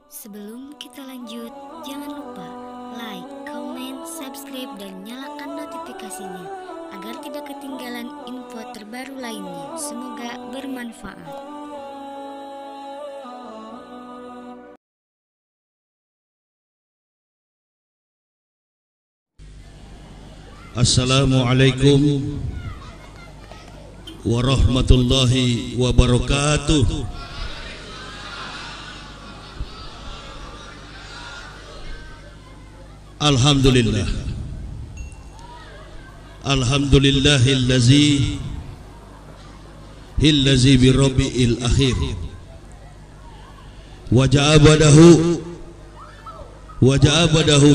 Sebelum kita lanjut, jangan lupa like, comment, subscribe, dan nyalakan notifikasinya agar tidak ketinggalan info terbaru lainnya. Semoga bermanfaat. Assalamualaikum warahmatullahi wabarakatuh. Alhamdulillah. Alhamdulillahillazi birabbi'il akhir wa ja'abadahu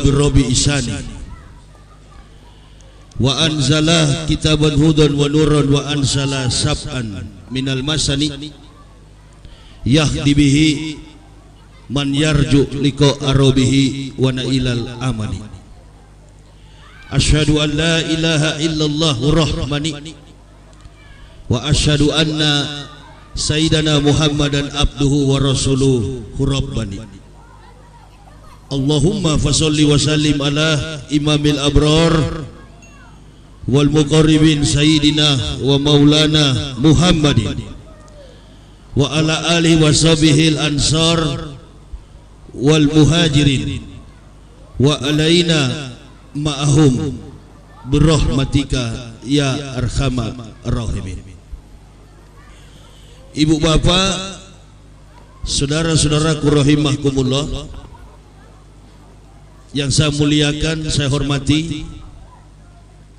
birabbi isani wa anzala kitaban hudan wa nuran wa ansala sab'an minal masani yahdi bihi man yarju liqa arabihi wa nailal amani. Asyhadu an la ilaha illallah rahmani wa asyhadu anna sayyidana Muhammadan abduhu wa rasuluhu rabbani. Allahumma fasalli wa sallim ala imamil abrar wal muqarribin sayyidina wa maulana Muhammadin wa ala alihi wa sahbihi al ansar wal muhajirin wa alaina ma'ahum birahmatika ya arhamar rahimin. Ibu bapak, saudara-saudaraku rahimakumullah yang saya muliakan, saya hormati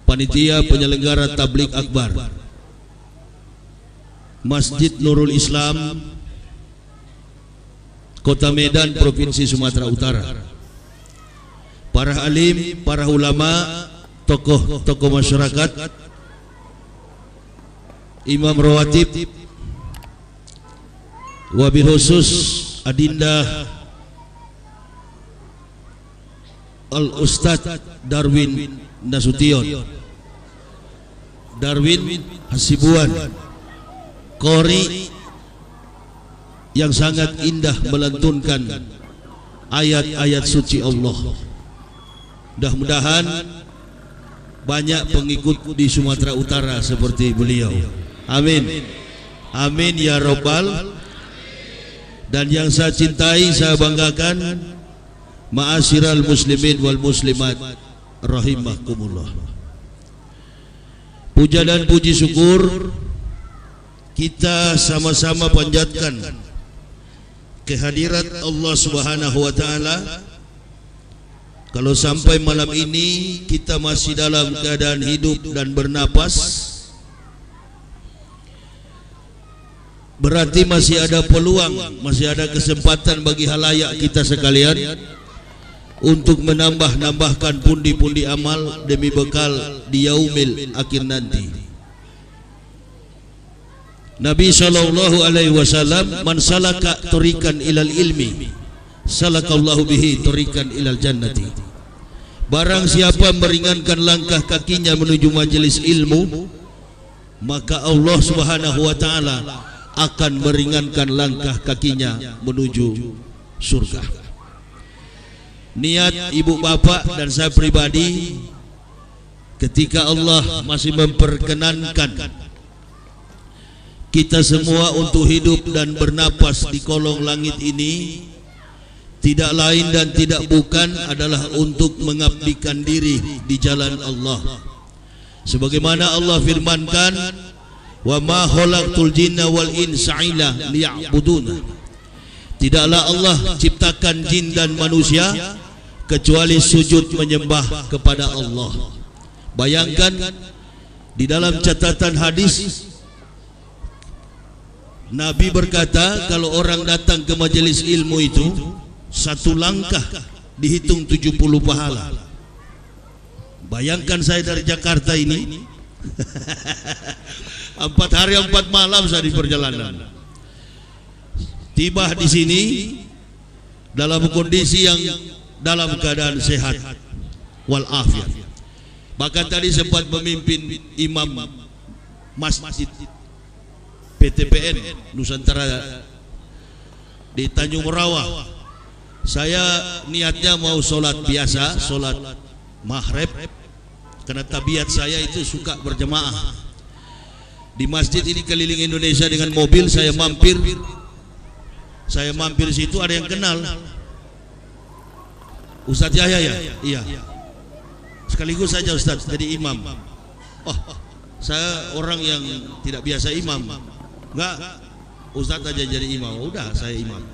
panitia penyelenggara tabligh akbar Masjid Nurul Islam Kota Medan, Provinsi Sumatera Utara, para alim, para ulama, tokoh-tokoh masyarakat, imam rawatib, wabil khusus Adinda Al-Ustadz Darwin Nasution, Darwin Hasibuan, Qori yang sangat indah melantunkan ayat-ayat suci Allah. Mudah-mudahan banyak pengikut di Sumatera Utara seperti beliau. Amin. Amin ya Rabbal. Dan yang saya cintai, saya banggakan, ma'asyiral muslimin wal muslimat rahimakumullah. Puja dan puji syukur kita sama-sama panjatkan kehadirat Allah Subhanahu wa taala. Kalau sampai malam ini kita masih dalam keadaan hidup dan bernapas, berarti masih ada peluang, masih ada kesempatan bagi halayak kita sekalian untuk menambahkan pundi-pundi amal demi bekal di yaumil akhir nanti. Nabi sallallahu alaihi wasallam, man salaka tariqan ilal ilmi salakallahu bihi tariqan ilal jannati. Barang siapa meringankan langkah kakinya menuju majelis ilmu, maka Allah Subhanahu wa taala akan meringankan langkah kakinya menuju surga. Niat ibu bapak dan saya pribadi, ketika Allah masih memperkenankan kita semua untuk hidup dan bernapas di kolong langit ini, tidak lain dan tidak bukan adalah untuk mengabdikan diri di jalan Allah. Sebagaimana Allah firmankan, wa ma khalaqtul jinna wal insa illa liya'budun. Tidaklah Allah ciptakan jin dan manusia kecuali sujud menyembah kepada Allah. Bayangkan di dalam catatan hadis, Nabi berkata, kalau orang datang ke majelis ilmu itu, satu langkah dihitung 70 pahala. Bayangkan saya dari Jakarta ini 4 hari 4 malam saya di perjalanan, tiba di sini dalam kondisi yang dalam keadaan sehat walafiat. Bahkan tadi sempat memimpin imam masjid PTPN Nusantara di Tanjung Rawa Saya niatnya mau sholat biasa, sholat maghrib, karena tabiat saya itu suka berjemaah. Di masjid ini keliling Indonesia dengan mobil, saya mampir situ, ada yang kenal Ustadz Yahya ya? Iya. Sekaligus saja Ustadz jadi imam. Oh, saya orang yang tidak biasa imam. Enggak, Ustadz aja jadi imam. Udah, saya imam.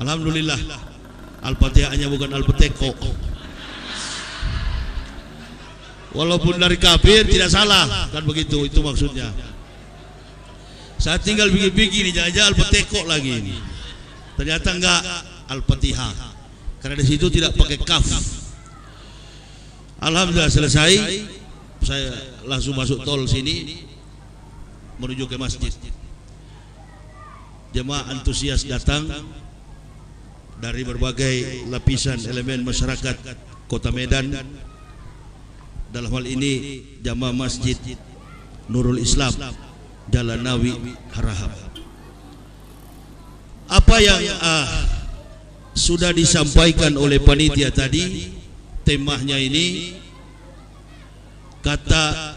Alhamdulillah. Al-Fatihahnya bukan Al-Fateko. Walaupun dari kafir tidak salah, kan begitu, itu maksudnya. Saya tinggal bikin-bikin, jangan-jangan Al-Fateko lagi ini. Ternyata enggak, Al-Fatihah. Karena di situ tidak pakai kaf. Alhamdulillah selesai, saya langsung masuk tol sini menuju ke masjid. Jemaah antusias datang dari berbagai lapisan elemen masyarakat Kota Medan. Dalam hal ini jamaah Masjid Nurul Islam Jalan Nawi Harahap. Apa yang sudah disampaikan oleh panitia tadi, temanya ini kata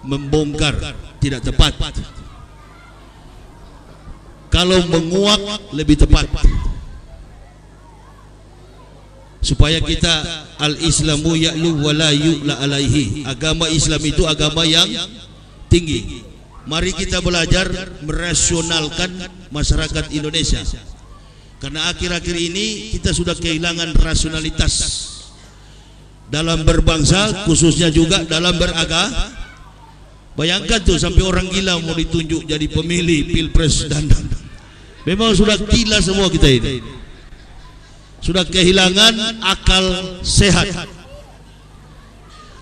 membongkar tidak tepat. Kalau menguak lebih tepat. Supaya kita al-Islamu ya'lu wa la yu'la alaihi. Agama Islam itu agama yang tinggi. Mari kita belajar merasionalkan masyarakat Indonesia. Karena akhir-akhir ini kita sudah kehilangan rasionalitas dalam berbangsa, khususnya juga dalam beragama. Bayangkan tuh, sampai orang gila mau ditunjuk jadi pemilih pilpres dan memang sudah gila semua kita ini. Sudah kehilangan akal sehat.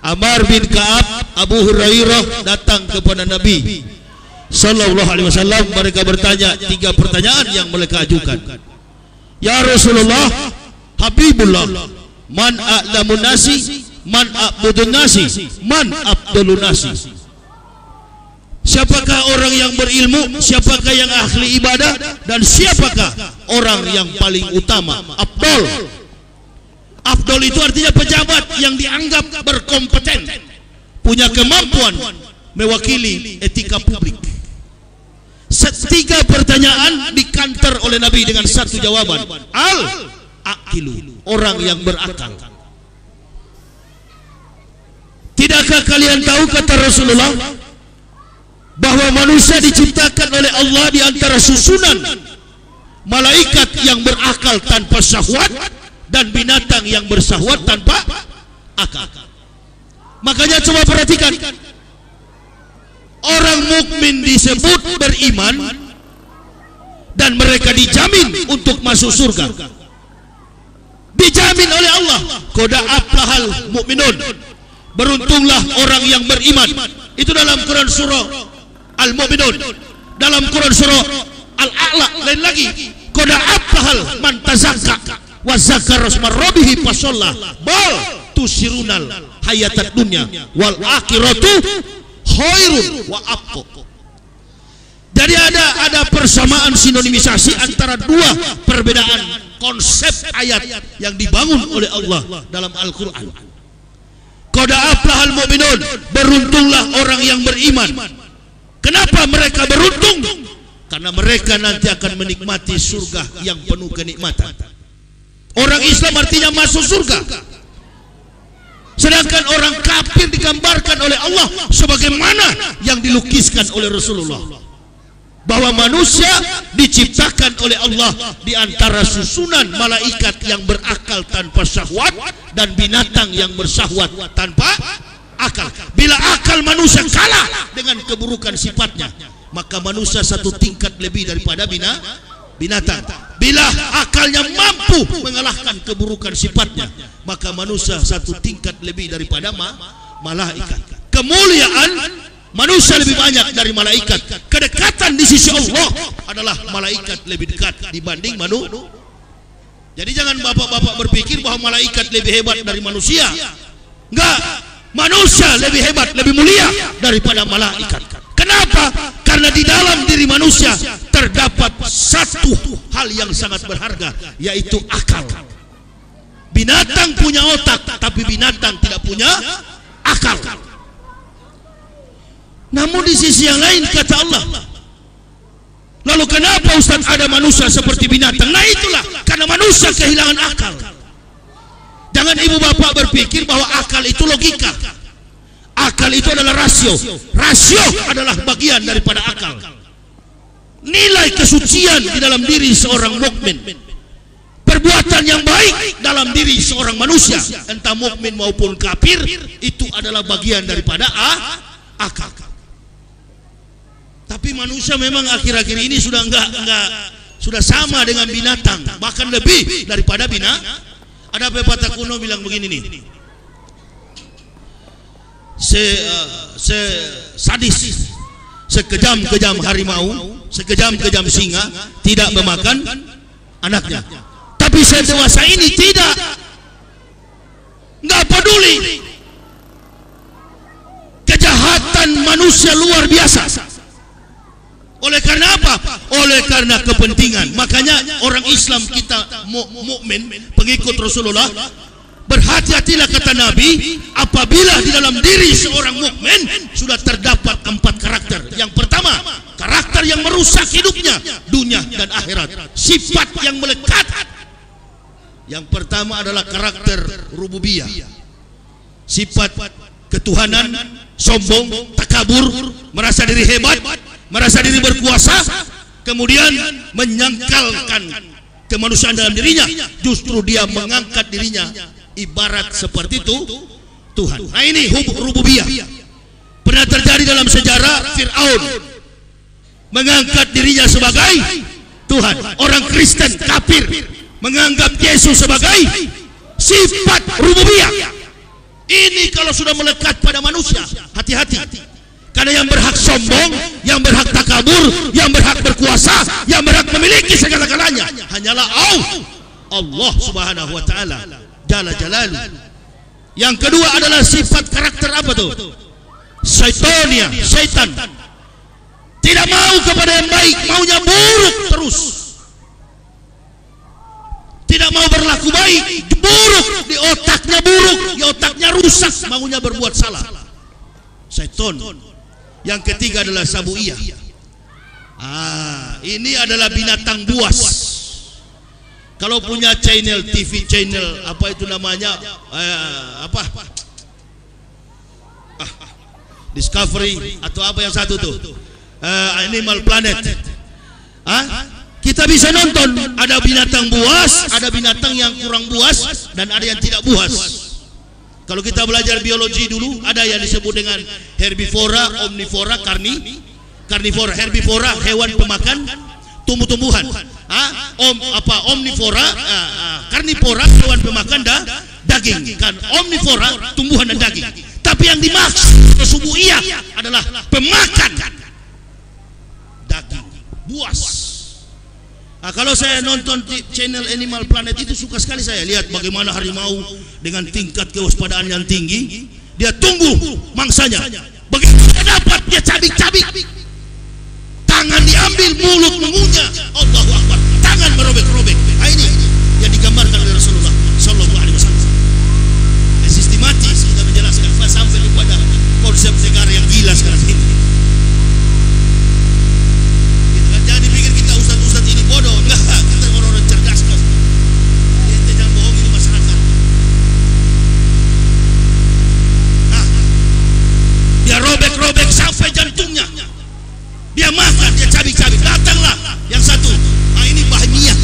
Amar bin Ka'ab, Abu Hurairah datang kepada Nabi Sallallahu Alaihi Wasallam. Mereka bertanya 3 pertanyaan yang mereka ajukan. Ya Rasulullah, Habibullah, man a'lamun nasi, man a'budun nasi, man abdulun nasi. Siapakah orang yang berilmu, siapakah yang ahli ibadah, dan siapakah orang yang paling utama, afdol. Afdol itu artinya pejabat yang dianggap berkompeten, punya kemampuan mewakili etika publik. 3 pertanyaan dikanter oleh Nabi dengan 1 jawaban, al-aqilu, orang yang berakal. Tidakkah kalian tahu, kata Rasulullah, bahwa manusia diciptakan oleh Allah di antara susunan malaikat yang berakal tanpa syahwat dan binatang yang bersahwat tanpa akal. Makanya coba perhatikan, orang mukmin disebut beriman dan mereka dijamin untuk masuk surga. Dijamin oleh Allah. Qad aflahal mu'minun. Beruntunglah orang yang beriman. Itu dalam Quran surah Al-Mu'minun. Dalam Quran surah Al-A'la lain lagi, qad aflahal man tazakka wa zakara asma rabbih fasalla bal tusirunal hayatad dunya wal akhiratu khairun wa abqa. Jadi ada persamaan, sinonimisasi antara 2 perbedaan konsep ayat yang dibangun oleh Allah dalam Al-Quran. Qad aflahal mu'minun, beruntunglah orang yang beriman. Kenapa mereka beruntung? Karena mereka nanti akan menikmati surga yang penuh kenikmatan. Orang Islam artinya masuk surga. Sedangkan orang kafir digambarkan oleh Allah sebagaimana yang dilukiskan oleh Rasulullah, bahwa manusia diciptakan oleh Allah di antara susunan malaikat yang berakal tanpa syahwat dan binatang yang bersahwat tanpa akal. Bila akal manusia kalah dengan keburukan sifatnya, maka manusia 1 tingkat lebih daripada binatang. Bila akalnya mampu mengalahkan keburukan sifatnya, maka manusia 1 tingkat lebih daripada malaikat. Kemuliaan manusia lebih banyak dari malaikat. Kedekatan di sisi Allah adalah malaikat lebih dekat dibanding manusia. Jadi jangan bapak-bapak berpikir bahwa malaikat lebih hebat dari manusia. Enggak. Manusia lebih hebat, lebih mulia daripada malaikat. Kenapa? Karena di dalam diri manusia terdapat satu hal yang sangat berharga, yaitu akal. Binatang punya otak, tapi binatang tidak punya akal. Namun di sisi yang lain kata Allah, lalu kenapa Ustaz ada manusia seperti binatang? Nah itulah, karena manusia kehilangan akal. Jangan ibu bapak berpikir bahwa akal itu logika. Akal itu adalah rasio. Rasio adalah bagian daripada akal. Nilai kesucian di dalam diri seorang mukmin, perbuatan yang baik dalam diri seorang manusia, entah mukmin maupun kafir, itu adalah bagian daripada akal. Tapi manusia memang akhir-akhir ini sudah sudah sama dengan binatang, bahkan lebih daripada binatang. Ada pepatah kuno bilang begini nih, sadis, sekejam-kejam harimau, sekejam-kejam singa tidak memakan anaknya. Tapi saya dewasa ini tidak, nggak peduli. Kejahatan manusia luar biasa. Oleh karena apa? Oleh karena kepentingan. Makanya orang Islam kita mukmin, pengikut Rasulullah, berhati-hatilah kata Nabi, apabila di dalam diri seorang mukmin sudah terdapat 4 karakter. Yang pertama, karakter yang merusak hidupnya, dunia dan akhirat. Sifat yang melekat. Yang pertama adalah karakter rububiyah. Sifat ketuhanan, sombong, takabur, merasa diri hebat, merasa diri berkuasa, kemudian menyangkalkan kemanusiaan dalam dirinya. Justru dia mengangkat dirinya ibarat seperti itu Tuhan. Nah ini rububiyah. Pernah terjadi dalam sejarah, Fir'aun mengangkat dirinya sebagai Tuhan. Orang Kristen kafir menganggap Yesus sebagai sifat rububiyah. Ini kalau sudah melekat pada manusia, hati-hati. Karena yang berhak sombong, yang berhak takabur, yang berhak berkuasa, yang berhak memiliki segala-galanya hanyalah Allah Subhanahu wa taala Jalla Jalaluh. Yang kedua adalah sifat karakter apa tuh? Syaitonia, syaitan. Tidak mau kepada yang baik, maunya buruk terus. Tidak mau berlaku baik, buruk, di otaknya buruk, di otaknya rusak, maunya berbuat salah. Syaiton. Yang ketiga adalah sabuiyah. Ini adalah binatang buas. Kalau punya channel TV, channel apa itu namanya, Discovery atau apa yang satu tuh, Animal Planet. Kita bisa nonton, ada binatang buas, ada binatang yang kurang buas, dan ada yang tidak buas. Kalau kita belajar biologi dulu, ada yang disebut dengan herbivora, omnivora, karnivora. Herbivora hewan pemakan tumbuh-tumbuhan. Omnivora, karnivora hewan pemakan daging. Kan omnivora tumbuhan dan daging. Tapi yang dimaksud subuhiyah adalah pemakan daging, buas. Kalau saya nonton di channel Animal Planet itu, suka sekali saya lihat bagaimana harimau dengan tingkat kewaspadaan yang tinggi, dia tunggu mangsanya. Begitu dia dapat, dia cabik-cabik, tangan diambil, mulut mengunyah, Allahu Akbar, tangan merobek-robek. Ini yang digambarkan oleh Rasulullah Sallallahu Alaihi Wasallam. Sistematis kita menjelaskan sampai kepada konsep negara yang gila sekarang ini. Jangan dipikir kita ustaz-ustaz ini bodoh, enggak, kita orang-orang cerdas kok. Kita jangan bohongin masyarakat. Dia robek-robek sampai jantungnya, dia makan, dia cabik-cabik. Datanglah yang satu, ini bahmiyah,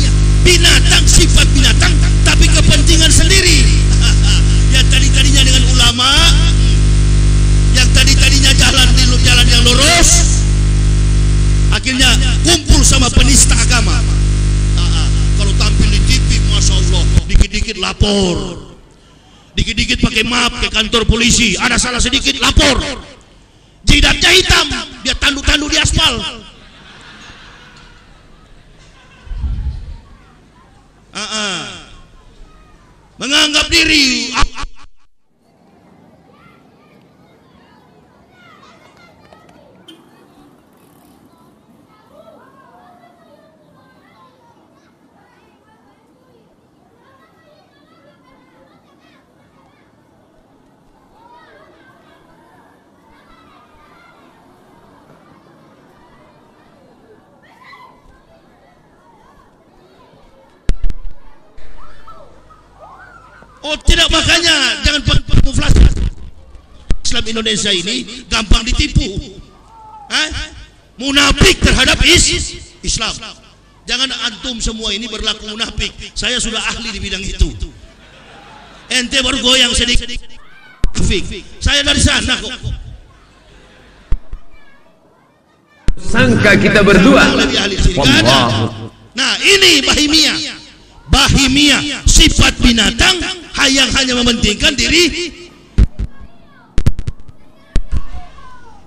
binatang, sifat binatang, tapi kepentingan sendiri. Yang tadi-tadinya dengan ulama, yang tadi-tadinya jalan yang lurus, akhirnya kumpul sama penista agama. Kalau tampil di TV, masya Allah, dikit-dikit lapor, dikit-dikit pakai map ke kantor polisi, ada salah sedikit lapor. Jidatnya hitam, dia tandu-tandu di aspal. Menganggap diri Oh tidak, makanya jangan kamuflase. Islam Indonesia ini gampang ditipu. Munafik terhadap Islam. Jangan antum semua ini berlaku munafik. Saya sudah ahli di bidang itu. Ente baru goyang sedikit. Saya dari sana kok. Sangka kita berdua. Nah ini Bahimiyah, sifat binatang yang hanya mementingkan diri.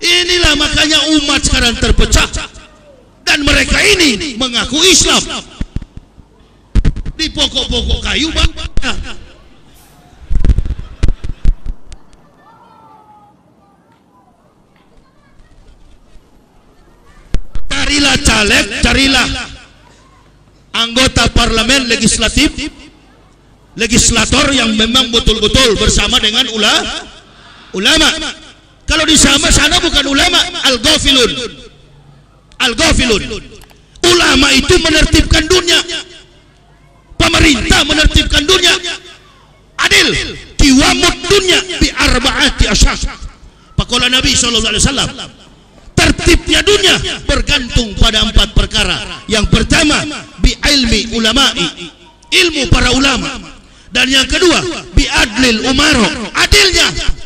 Inilah makanya umat sekarang terpecah, dan mereka ini mengaku Islam. Di pokok-pokok kayu banyak. Carilah caleg, carilah anggota parlemen legislator yang memang betul-betul bersama dengan ulama. Kalau di sana bukan ulama, al-ghafilun. Ulama itu menertibkan dunia, pemerintah menertibkan dunia. Adil, qiwamud dunya bi arba'ati asyas. Pakola Nabi SAW, tertibnya dunia bergantung pada 4 perkara. Yang pertama, bi ilmi ulama'i, ilmu para ulama. Dan yang kedua, bi adlil umaro, adilnya.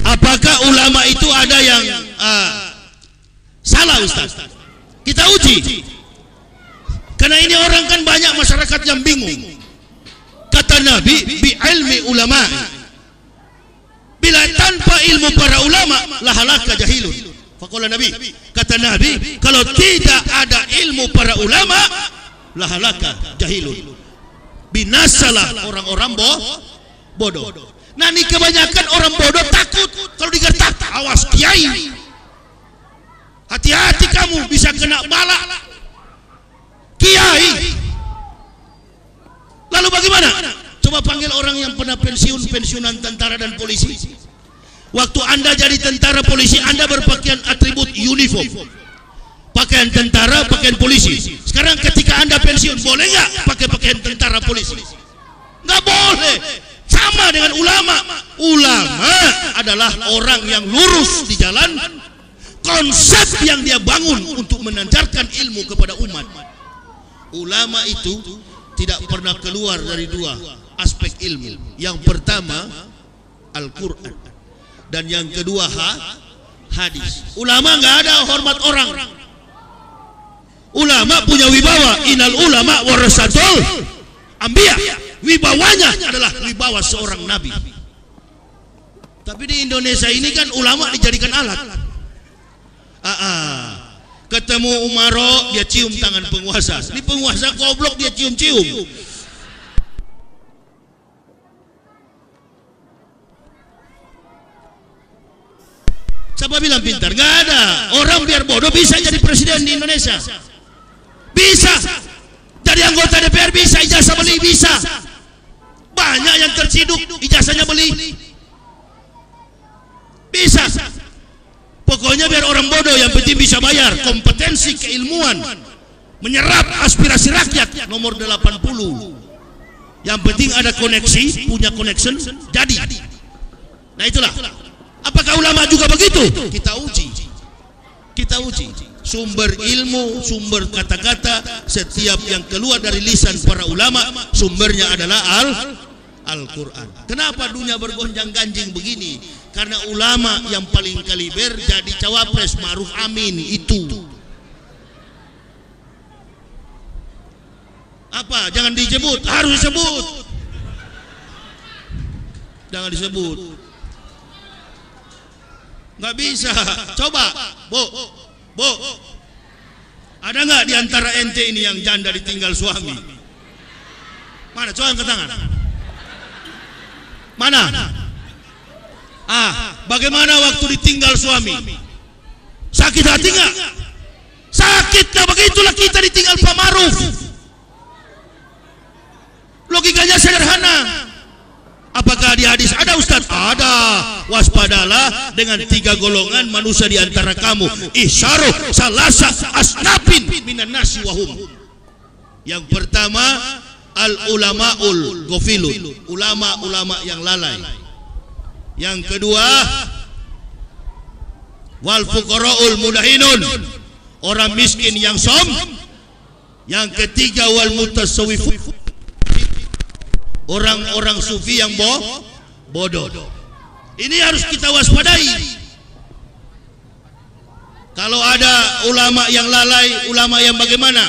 Apakah ulama itu ada yang salah, Ustaz? Kita uji. Karena ini orang kan banyak masyarakat yang bingung. Kata Nabi, bi ilmi ulama. Bila tanpa ilmu para ulama, lahalaka jahilun. Faqala Nabi, kata Nabi, kalau tidak ada ilmu para ulama, lahalaka jahilun. Binasalah orang-orang bodoh. Nah ini kebanyakan orang bodoh takut kalau digertak. Awas kiai, hati-hati kamu bisa kena bala kiai. Lalu bagaimana? Coba panggil orang yang pernah pensiunan tentara dan polisi. Waktu Anda jadi tentara polisi, Anda berpakaian atribut uniform, pakaian tentara, pakaian polisi. Sekarang ketika Anda pensiun, boleh nggak pakai pakaian tentara polisi? Nggak boleh. Sama dengan ulama. Ulama adalah orang yang lurus di jalan konsep yang dia bangun untuk menanjarkan ilmu kepada umat. Ulama itu tidak pernah keluar dari 2 aspek ilmu. Yang pertama Al-Quran, dan yang kedua hadis. Ulama nggak ada hormat orang. Ulama punya wibawa. Innal ulama warasatul anbiya. Wibawanya adalah wibawa seorang nabi. Tapi di Indonesia ini kan ulama dijadikan alat. Ketemu Umaro, dia cium tangan penguasa. Ini penguasa goblok, dia cium-cium. Siapa bilang pintar? Gak ada. Orang biar bodoh bisa jadi presiden di Indonesia. Bisa. Jadi anggota DPR bisa, ijazah beli bisa. Banyak yang terciduk, ijazahnya beli. Bisa. Pokoknya biar orang bodoh, yang penting bisa bayar. Kompetensi keilmuan, menyerap aspirasi rakyat, nomor 80. Yang penting ada koneksi, punya connection, jadi. Nah itulah. Apakah ulama juga begitu? Kita uji. Sumber ilmu, sumber kata-kata, setiap yang keluar dari lisan para ulama, sumbernya adalah Al-Quran. Kenapa dunia bergonjang-ganjing begini? Karena ulama yang paling kaliber jadi cawapres Ma'ruf Amin itu. Apa? Jangan disebut, harus disebut. Jangan disebut. Nggak bisa. Coba, Bu. Ada nggak di antara ente ini yang janda ditinggal suami? Mana? Coba angkat tangan. Mana? Bagaimana waktu ditinggal suami? Sakit hati nggak? Sakit nggak? Begitulah kita ditinggal Pak Maruf. Logikanya sederhana. Apakah di hadis ada, Ustaz? Ada. Waspadalah dengan 3 golongan manusia di antara kamu. Isyaruh salasa asnafin minan nasi wahum. Yang pertama, al ulamaul ghafilun, ulama-ulama yang lalai. Yang kedua, wal fuqaraul mudahinun, orang miskin yang Yang ketiga, wal mutasawwifun, orang-orang sufi yang bodoh. Ini harus kita waspadai. Kalau ada ulama yang lalai, ulama yang bagaimana?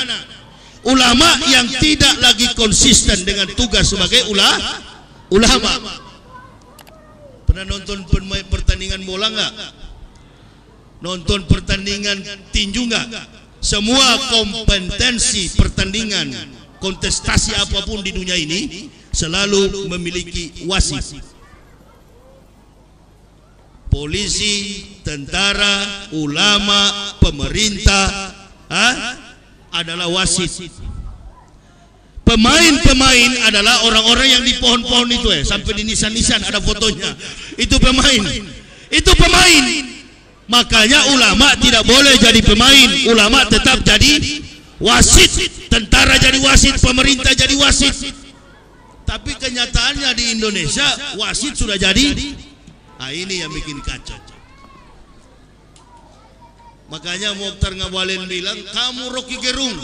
Ulama yang tidak lagi konsisten dengan tugas sebagai ulama. Pernah nonton pertandingan bola nggak? Nonton pertandingan tinju nggak? Semua kompetensi pertandingan, kontestasi apapun di dunia ini selalu memiliki wasit. Polisi, tentara, ulama, pemerintah adalah wasit. Pemain-pemain adalah orang-orang yang di pohon-pohon itu sampai di nisan-nisan ada fotonya. Itu pemain. Makanya ulama tidak boleh jadi pemain. Ulama tetap jadi wasit. Tentara jadi wasit, pemerintah jadi wasit. Tapi kenyataannya di Indonesia wasit sudah jadi. Ini yang bikin kacau. Makanya Mokhtar Ngabalin bilang, kamu Rocky Gerung,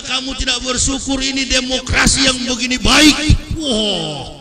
kamu tidak bersyukur ini demokrasi yang begini baik. Wow.